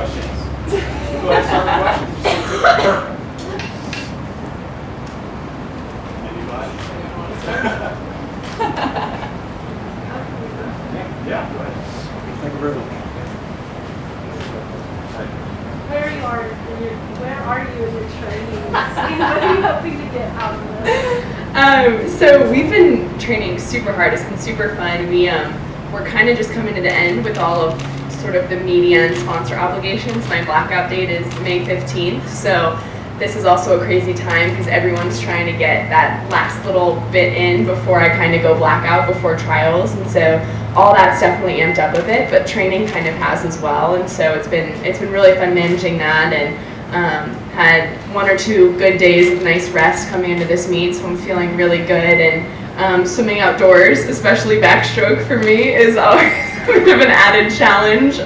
questions? Go ahead, start with questions. Anybody? Yeah, go ahead. Thank you very much. Where are you in your training? What are you hoping to get out of this? So we've been training super hard. It's been super fun. We're kind of just coming to the end with all of sort of the media and sponsor obligations. My blackout date is May 15th, so this is also a crazy time because everyone's trying to get that last little bit in before I kind of go blackout before trials, and so all that's definitely amped up a bit, but training kind of has as well, and so it's been really fun managing that, and had 1 or 2 good days of nice rest coming into this meet, so I'm feeling really good. And swimming outdoors, especially backstroke for me, is always a bit of an added challenge,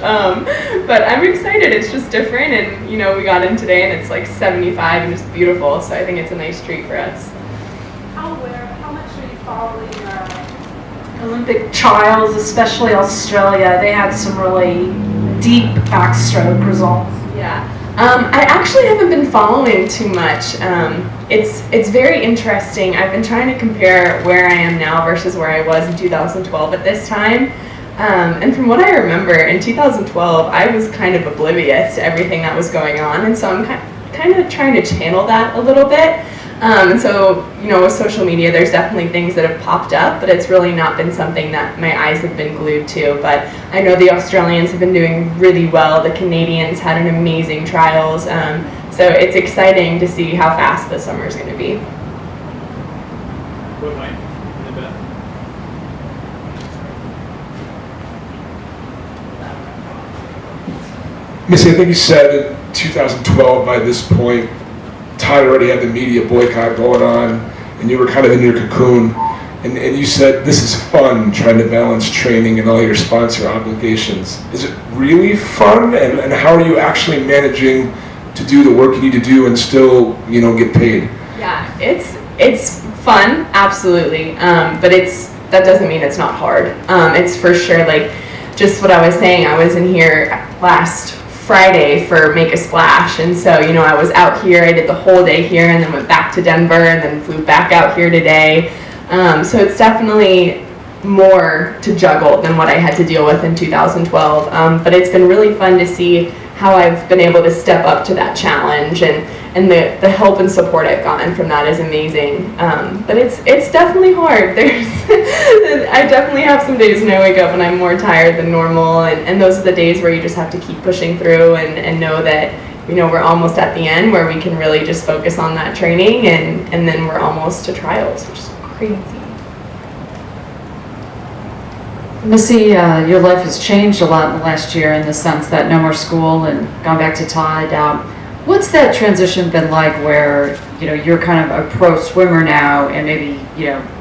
but I'm excited. It's just different, and we got in today and it's like 75 and just beautiful, so I think it's a nice treat for us. How much are you following Olympic trials, especially Australia? They had some really deep backstroke results. Yeah. I actually haven't been following too much. It's very interesting. I've been trying to compare where I am now versus where I was in 2012 at this time. And from what I remember, in 2012, I was kind of oblivious to everything that was going on. And so I'm kind of trying to channel that a little bit. And so, with social media, there's definitely things that have popped up, but it's really not been something that my eyes have been glued to. But I know the Australians have been doing really well. The Canadians had an amazing trials. So it's exciting to see how fast the summer is going to be. Go Mike. And Beth. Missy, I think you said in 2012 by this point, Todd already had the media boycott going on, and you were kind of in your cocoon, and you said this is fun trying to balance training and all your sponsor obligations. Is it really fun, and how are you actually managing to do the work you need to do and still get paid? Yeah, it's fun, absolutely, but that doesn't mean it's not hard. It's for sure, like just what I was saying, I was in here last Friday for Make a Splash, and so I was out here, I did the whole day here and then went back to Denver and then flew back out here today, so it's definitely more to juggle than what I had to deal with in 2012, but it's been really fun to see how I've been able to step up to that challenge, and the help and support I've gotten from that is amazing, but it's definitely hard. I definitely have some days when I wake up and I'm more tired than normal, and those are the days where you just have to keep pushing through and know that we're almost at the end where we can really just focus on that training, and then we're almost to trials, which is crazy. Missy, your life has changed a lot in the last year in the sense that no more school and gone back to Todd. What's that transition been like where, you're kind of a pro swimmer now and maybe,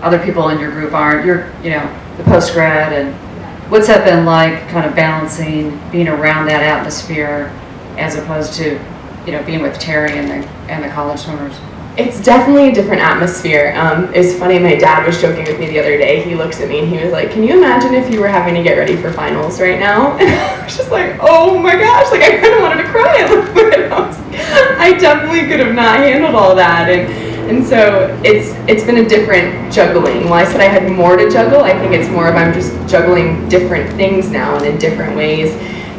other people in your group aren't, you're, the post-grad, and what's that been like kind of balancing being around that atmosphere as opposed to, being with Terry and the college swimmers? It's definitely a different atmosphere. It's funny, my dad was joking with me the other day. He looks at me and he was like, can you imagine if you were having to get ready for finals right now? And I was just like, oh my gosh, like I kind of wanted to cry a little bit. I definitely could have not handled all that. And so it's been a different juggling. Well, I said I had more to juggle. I think it's more of I'm just juggling different things now and in different ways.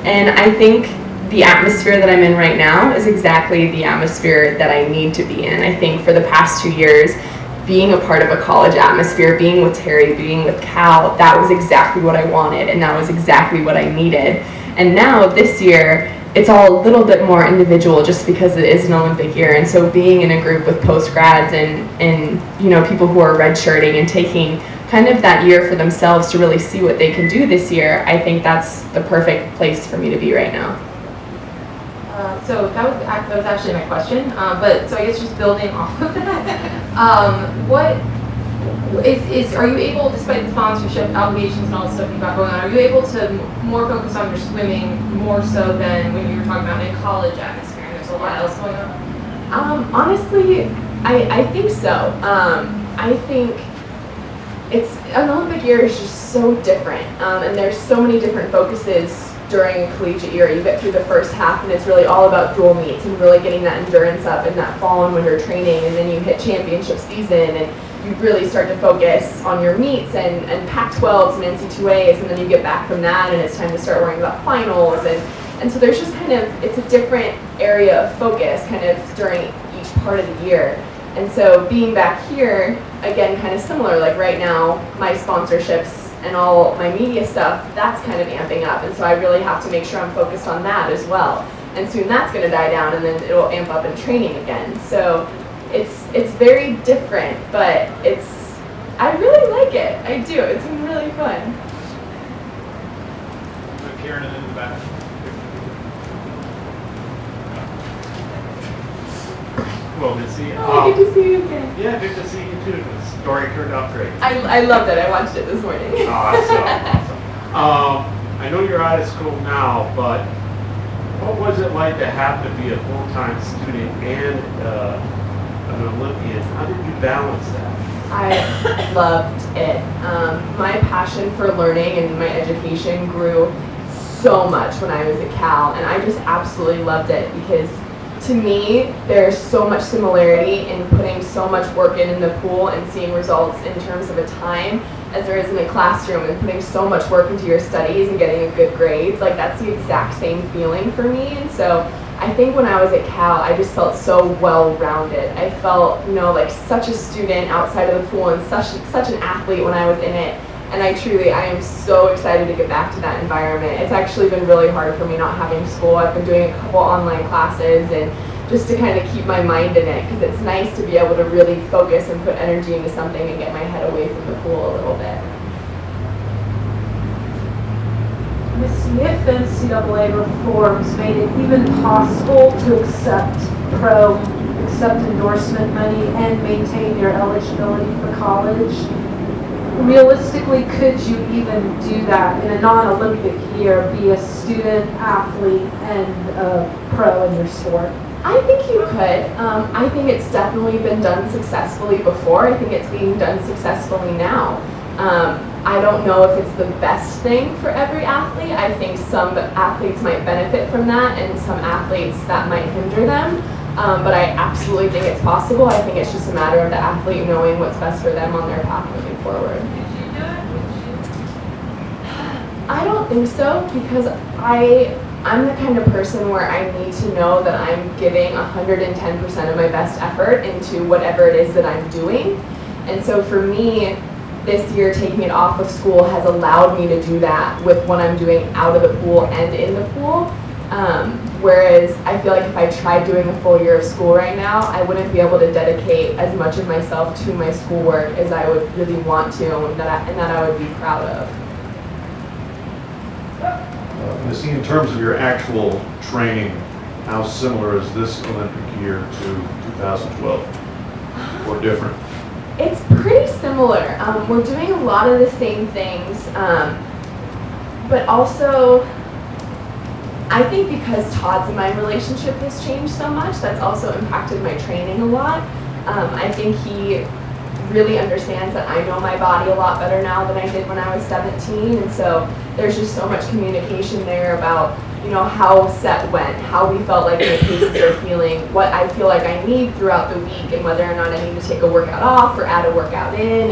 And I think the atmosphere that I'm in right now is exactly the atmosphere that I need to be in. I think for the past 2 years, being a part of a college atmosphere, being with Terry, being with Cal, that was exactly what I wanted, and that was exactly what I needed. And now this year, it's all a little bit more individual just because it is an Olympic year, and so being in a group with post-grads and people who are redshirting and taking kind of that year for themselves to really see what they can do this year, I think that's the perfect place for me to be right now. So that was actually my question, but so I guess just building off of that, what are you able, despite the sponsorship obligations and all the stuff you've got going on, are you able to more focus on your swimming more so than when you were talking about in a college atmosphere and there's a lot else going on? Honestly, I think so. I think it's an Olympic year is just so different, and there's so many different focuses during a collegiate year. You get through the first half and it's really all about dual meets and really getting that endurance up in that fall and winter training, and then you hit championship season and you really start to focus on your meets and Pac-12s and NC2As, and then you get back from that and it's time to start worrying about finals, and so there's just kind of, it's a different area of focus kind of during each part of the year. And so being back here, again, kind of similar, like right now, my sponsorships and all my media stuff, that's kind of amping up. And so I really have to make sure I'm focused on that as well. And soon that's going to die down and then it'll amp up in training again. So it's very different, but I really like it. I do. It's been really fun. Karen in the back. Well, Missy. Oh, good to see you again. Yeah, good to see you too. The story turned out great. I loved it. I watched it this morning. Awesome. I know you're out of school now, but what was it like to have to be a full-time student and an Olympian? How did you balance that? I loved it. My passion for learning and my education grew so much when I was at Cal, and I just absolutely loved it because to me, there's so much similarity in putting so much work in the pool and seeing results in terms of a time as there is in a classroom, and putting so much work into your studies and getting a good grade. Like, that's the exact same feeling for me. And so I think when I was at Cal, I just felt so well-rounded. I felt, like such a student outside of the pool and such an athlete when I was in it. And I am so excited to get back to that environment. It's actually been really hard for me not having school. I've been doing a couple online classes and just to kind of keep my mind in it, because it's nice to be able to really focus and put energy into something and get my head away from the pool a little bit. Missy, if NCAA reforms made it even possible to accept endorsement money and maintain your eligibility for college, realistically, could you even do that in a non-Olympic year, be a student, athlete, and a pro in your sport? I think you could. I think it's definitely been done successfully before. I think it's being done successfully now. I don't know if it's the best thing for every athlete. I think some athletes might benefit from that and some athletes that might hinder them. But I absolutely think it's possible. I think it's just a matter of the athlete knowing what's best for them on their path moving forward. Did you do it? I don't think so, because I'm the kind of person where I need to know that I'm giving 110% of my best effort into whatever it is that I'm doing. And so for me, this year taking it off of school has allowed me to do that with what I'm doing out of the pool and in the pool. Whereas I feel like if I tried doing a full year of school right now, I wouldn't be able to dedicate as much of myself to my schoolwork as I would really want to, and that I would be proud of. Missy, in terms of your actual training, how similar is this Olympic year to 2012, or different? It's pretty similar. We're doing a lot of the same things, but also I think because Todd's and my relationship has changed so much, that's also impacted my training a lot. I think he really understands that I know my body a lot better now than I did when I was 17, and so there's just so much communication there about how set went, how we felt like the paces are feeling, what I feel like I need throughout the week, and whether or not I need to take a workout off or add a workout in,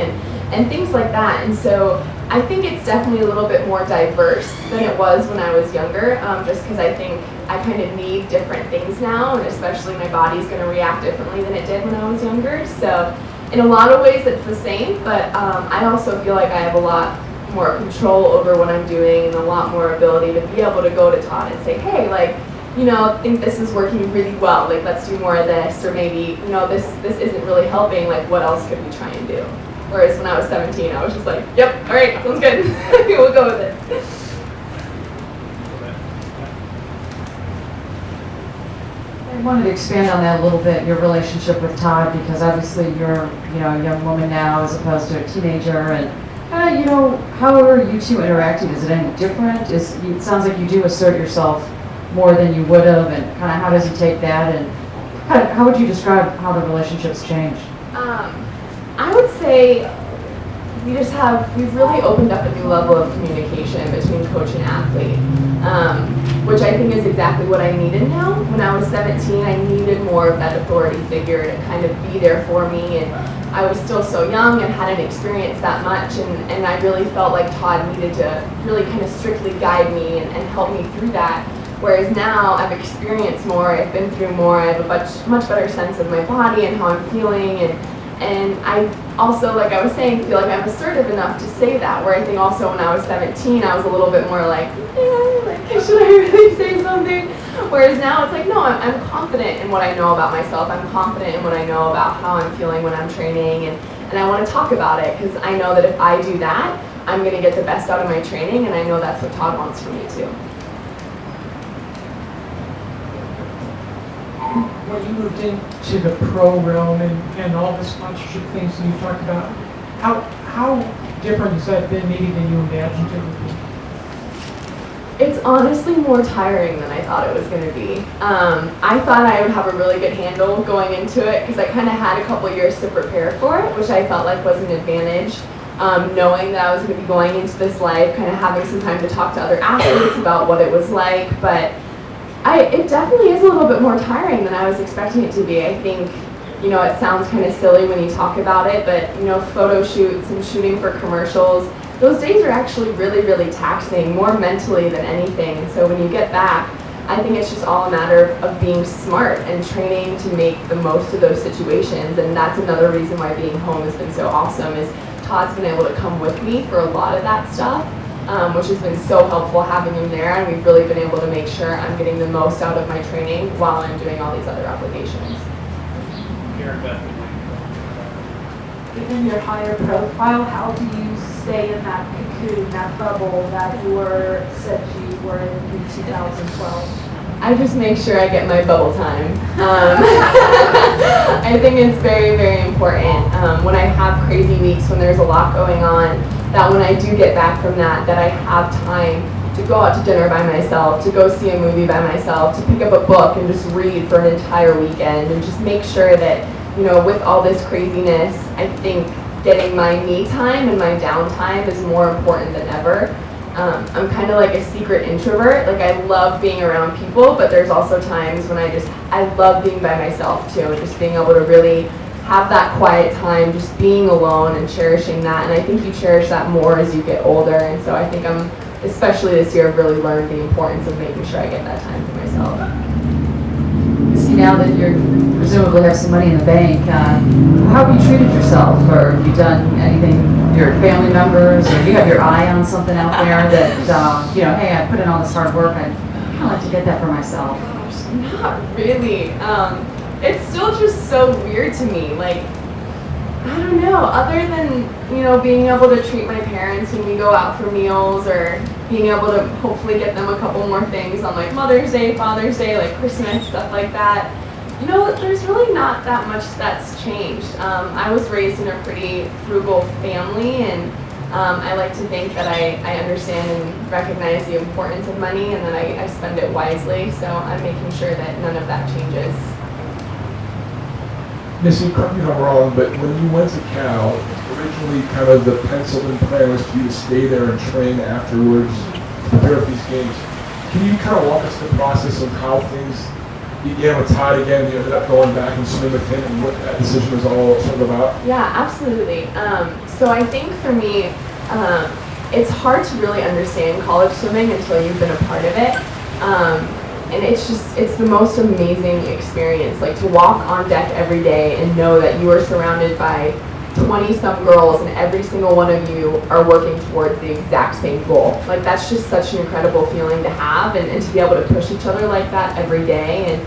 and things like that. And so I think it's definitely a little bit more diverse than it was when I was younger, just because I think I kind of need different things now, and especially my body's going to react differently than it did when I was younger. So in a lot of ways it's the same, but I also feel like I have a lot more control over what I'm doing and a lot more ability to be able to go to Todd and say, hey, I think this is working really well, let's do more of this, or maybe, this isn't really helping, what else could we try and do? Whereas when I was 17, I was just like, yep, all right, sounds good. We'll go with it. I wanted to expand on that a little bit, your relationship with Todd, because obviously you're, a young woman now as opposed to a teenager, and how are you two interacting? Is it any different? It sounds like you do assert yourself more than you would have, and kind of how does he take that, and how would you describe how the relationship's changed? I would say we've really opened up a new level of communication between coach and athlete. which I think is exactly what I needed now. When I was 17, I needed more of that authority figure to kind of be there for me, and I was still so young and hadn't experienced that much, and I really felt like Todd needed to really kind of strictly guide me and help me through that. Whereas now I've experienced more, I've been through more, I have a much better sense of my body and how I'm feeling, and I also, like I was saying, feel like I'm assertive enough to say that, where I think also when I was 17, I was a little bit more like, should I really say something? Whereas now it's like, no, I'm confident in what I know about myself, I'm confident in what I know about how I'm feeling when I'm training, and I want to talk about it, because I know that if I do that, I'm going to get the best out of my training, and I know that's what Todd wants from me too. When you moved into the pro realm and all the sponsorship things that you talked about, how different has that been maybe than you imagined it would be? It's honestly more tiring than I thought it was going to be. I thought I would have a really good handle going into it because I kind of had a couple years to prepare for it, which I felt like was an advantage. Knowing that I was going to be going into this life, kind of having some time to talk to other athletes about what it was like, but it definitely is a little bit more tiring than I was expecting it to be. I think, it sounds kind of silly when you talk about it, but, photo shoots and shooting for commercials, those days are actually really, really taxing, more mentally than anything. And so when you get back, I think it's just all a matter of being smart and training to make the most of those situations. And that's another reason why being home has been so awesome, is Todd's been able to come with me for a lot of that stuff. Which has been so helpful having him there, and we've really been able to make sure I'm getting the most out of my training while I'm doing all these other obligations. Given your higher profile, how do you stay in that cocoon, that bubble that you said you were in 2012? I just make sure I get my bubble time. I think it's very, very important when I have crazy weeks, when there's a lot going on, that when I do get back from that I have time to go out to dinner by myself, to go see a movie by myself, to pick up a book and just read for an entire weekend, and just make sure that, with all this craziness, I think getting my me time and my downtime is more important than ever. I'm kind of like a secret introvert. Like, I love being around people, but there's also times when I love being by myself too, just being able to really have that quiet time, just being alone and cherishing that. And I think you cherish that more as you get older. And so I think especially this year, I've really learned the importance of making sure I get that time for myself. See, now that you presumably have some money in the bank, how have you treated yourself? Or have you done anything, your family members, or do you have your eye on something out there that, hey, I put in all this hard work, I'd kind of like to get that for myself? Gosh, not really. It's still just so weird to me. Like, I don't know, other than, being able to treat my parents when we go out for meals, or being able to hopefully get them a couple more things on like Mother's Day, Father's Day, like Christmas, stuff like that. There's really not that much that's changed. I was raised in a pretty frugal family, and I like to think that I understand and recognize the importance of money, and that I spend it wisely, so I'm making sure that none of that changes. Missy, correct me if I'm wrong, but when you went to Cal, originally kind of the penciled-in plan was for you to stay there and train afterwards to prepare for these games. Can you kind of walk us through the process of how things began with Todd again, you ended up going back and swimming with him, and what that decision was all sort of about? Yeah, absolutely. So I think for me, it's hard to really understand college swimming until you've been a part of it. And it's the most amazing experience, like to walk on deck every day and know that you are surrounded by 20-some girls, and every single one of you are working towards the exact same goal. Like, that's just such an incredible feeling to have, and to be able to push each other like that every day.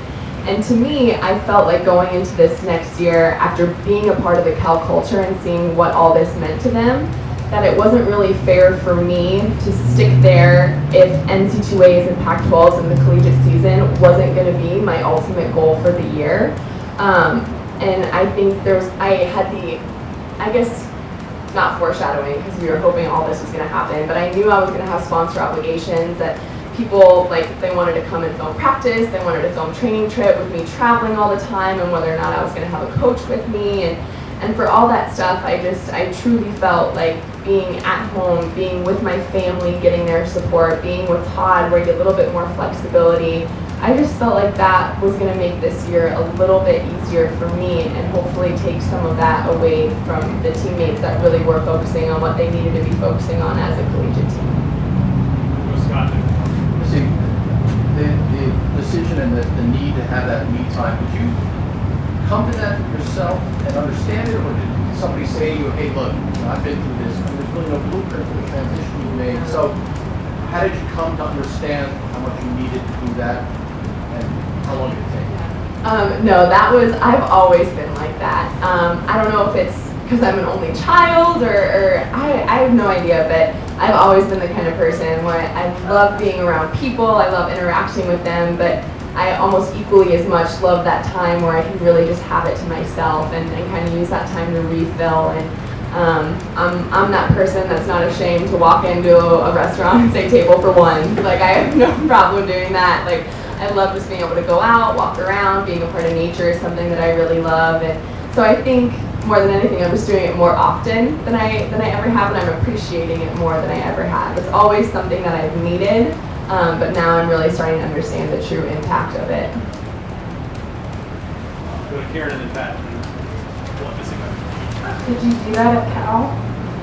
And to me, I felt like going into this next year, after being a part of the Cal culture and seeing what all this meant to them, that it wasn't really fair for me to stick there if NC2As and Pac-12s in the collegiate season wasn't going to be my ultimate goal for the year. And I think I guess not foreshadowing, because we were hoping all this was going to happen, but I knew I was going to have sponsor obligations, that people, they wanted to come and film practice, they wanted to film training trip with me traveling all the time, and whether or not I was going to have a coach with me. And for all that stuff, I truly felt like being at home, being with my family, getting their support, being with Todd where I get a little bit more flexibility. I just felt like that was going to make this year a little bit easier for me and hopefully take some of that away from the teammates that really were focusing on what they needed to be focusing on as a collegiate team. See, the decision and the need to have that me time, did you come to that yourself and understand it, or did somebody say to you, hey, look, I've been through this, and there's really no blueprint for the transition you made. So how did you come to understand how much you needed to do that, and how long did it take? No, I've always been like that. I don't know if it's because I'm an only child or I have no idea, but I've always been the kind of person where I love being around people, I love interacting with them, but I almost equally as much love that time where I can really just have it to myself and kind of use that time to refill. And I'm that person that's not ashamed to walk into a restaurant and say table for one. Like, I have no problem doing that. Like, I love just being able to go out, walk around, being a part of nature is something that I really love. And so I think more than anything, I'm just doing it more often than I ever have, and I'm appreciating it more than I ever have. It's always something that I've needed, but now I'm really starting to understand the true impact of it. Go to Karen and then Pat. Did you do that at Cal?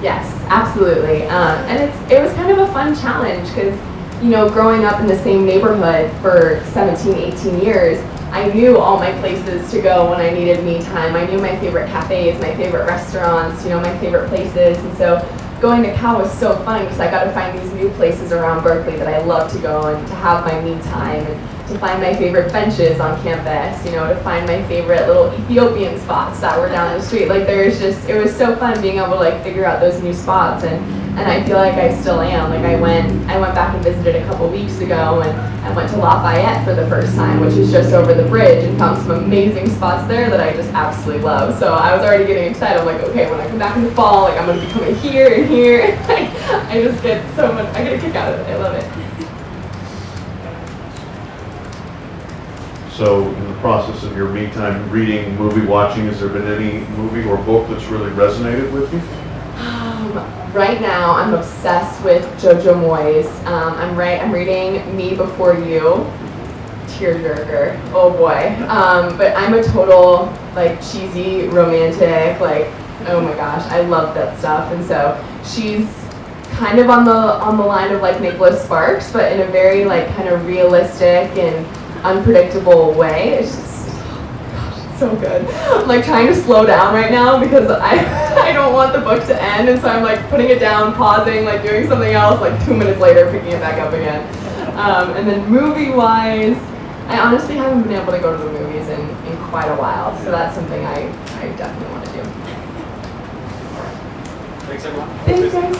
Yes, absolutely. And it was kind of a fun challenge because, you know, growing up in the same neighborhood for 17, 18 years, I knew all my places to go when I needed me time. I knew my favorite cafes, my favorite restaurants, you know, my favorite places. And so going to Cal was so fun because I got to find these new places around Berkeley that I love to go and to have my me time and to find my favorite benches on campus, you know, to find my favorite little Ethiopian spots that were down the street. Like, it was so fun being able to like figure out those new spots, and I feel like I still am. Like, I went back and visited a couple weeks ago, and I went to Lafayette for the first time, which is just over the bridge, and found some amazing spots there that I just absolutely love. So I was already getting excited. I'm like, okay, when I come back in the fall, like, I'm gonna be coming here and here. I just get so much, I get a kick out of it. I love it. So in the process of your me time, reading, movie watching, has there been any movie or book that's really resonated with you? Right now, I'm obsessed with Jojo Moyes. I'm reading Me Before You, tearjerker. Oh boy. But I'm a total like cheesy romantic. Like, oh my gosh, I love that stuff. And so she's kind of on the line of like Nicholas Sparks, but in a very like kind of realistic and unpredictable way. It's just, gosh, it's so good. I'm like trying to slow down right now because I don't want the book to end, and so I'm like putting it down, pausing, like doing something else, like 2 minutes later picking it back up again. And then movie-wise, I honestly haven't been able to go to the movies in quite a while, so that's something I definitely want to do. Thanks, everyone. Thanks, guys.